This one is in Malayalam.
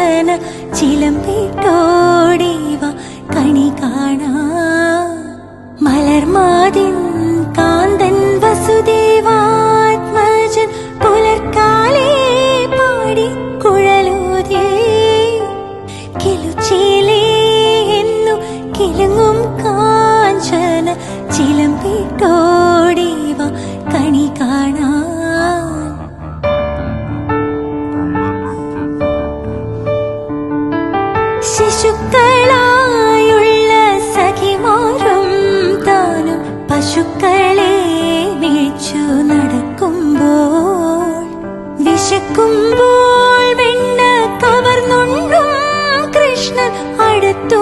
കാഞ്ചന ചിലമ്പിട്ടോടിവ കണി കാണാ മലർമാതിൻ കാന്തൻ വസുദേവാത്മജൻ പുലർക്കാലേ പാടി കുഴലൂതേ കിലുച്ചിലേ എന്നു കിലുങ്ങും കാഞ്ചന ചിലമ്പിട്ടോടിവ കണി കാണാ ശിശുക്കളായുള്ള സഖിമാരും താനും പശുക്കളെ മേച്ചു നടക്കുമ്പോൾ വിശക്കുമ്പോൾ വെണ്ണ കവർന്നുണ്ടും കൃഷ്ണൻ അടുത്തു